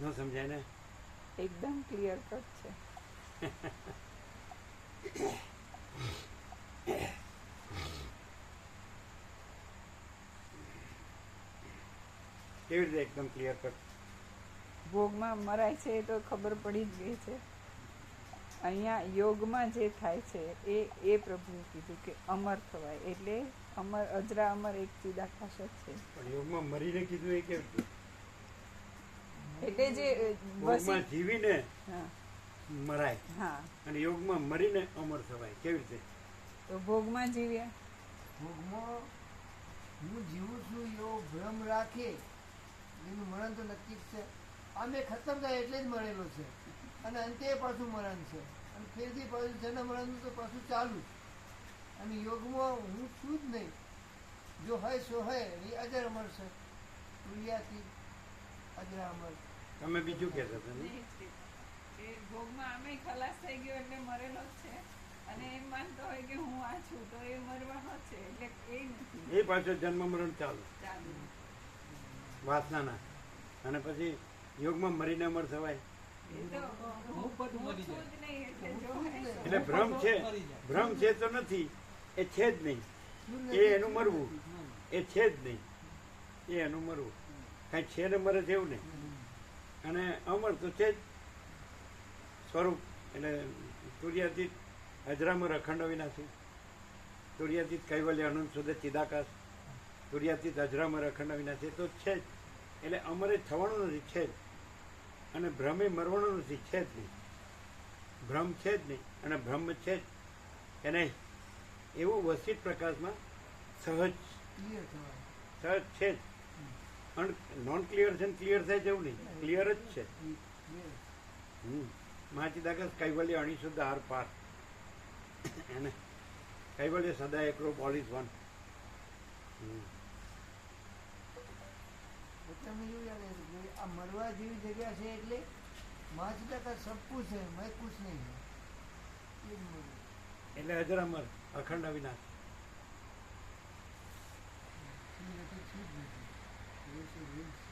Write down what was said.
ન સમજાય ને? એકદમ ક્લિયર કટ છે. કેવી રીતે એકદમ ક્લિયર કટ? ભોગમાં મરાય છે એ તો ખબર પડી જ ગઈ છે. અહીંયા યોગમાં જે થાય છે એ પ્રભુએ કીધું કે અમર થવાય, એટલે અમર અજરા અમર એક ચિદાકાશ જ છે. પણ યોગમાં મરીને કીધું એ કેવું? એટલે જે યોગમાં જીવીને હા મરાય હા અને યોગમાં મરીને અમર થવાય, કેવી રીતે? તો ભોગમાં જીવ્યા. ભોગમાં હું જીવું છું એવો ભ્રમ રાખે એનું મરણ તો નક્કી જ છે. આમે ખતમ થાય એટલે જ મળેલો છે અને અંતે પાછું મરણ છે અને ફેરથી પાછું જન્મ મરણનું તો પાછું ચાલુ જ. અને યોગમાં હું છું જ નહીં, જો હોય સો હોય એ અજર અમર છે, તુર્યાથી અજર અમર. તમે બીજું કહેતા હતા ને? એ ભોગમાં આમે ખલાસ થઈ ગયો એટલે મરેલો જ છે, અને એમ માનતો હોય કે હું આ છું તો એ મરવાનો જ છે, એટલે એ નથી એ પાછો જન્મ મરણ ચાલુ ચાલુ. વાસનાના. અને પછી યોગમાં મરીને અમર થવાય. એ તો હું છું જ નહીં, એટલે જો હોય સો. એટલે ભ્રમ છે, ભ્રમ છે તો નથી, એ છે જ નહીં, એ એનું મરવું, એ છે જ નહીં, એ એનું મરવું. કાંઈ છે ને મરે છે એવું નહીં. અને અમર તો છે જ સ્વરૂપ. એટલે તુર્યાતીત અજરામર અખંડ વિનાશી, તુર્યાતીત કૈવલ્ય અનંત શુદ્ધ ચિદાકાશ, તુર્યાતીત અજરામર અખંડ વિનાશી તો છે જ. એટલે અમરે થવાનું નથી, છે જ. અને ભ્રમે મરવાનો નથી, છે જ નહીં. ભ્રમ છે જ નહીં અને બ્રહ્મ છે જ કે નહીં, એવું વસિત પ્રકાશમાં સહજ ક્લિયર થવાય. સહજ છે જ. અને નોન ક્લિયર છે ને ક્લિયર થાય છે એવું નહીં, ક્લિયર જ છે. ક્લિયર. મહાચિદાકાશ કૈવલ્ય અણિશુદ્ધ આર પાર. એને કૈવલ્ય સદા એકરૂપ, ઓલ ઇઝ વન. એટલે અમે એવું જાણે છે કે આ મરવા જેવી જગ્યા છે એટલે મહાચિતા સબકુછ છે, મેં કુછ નહીં है. એ જ મળ્યું. એટલે અજરામર અખંડ અવિનાશ. એ નથી, છે જ નથી. એ છે, એ જ છે.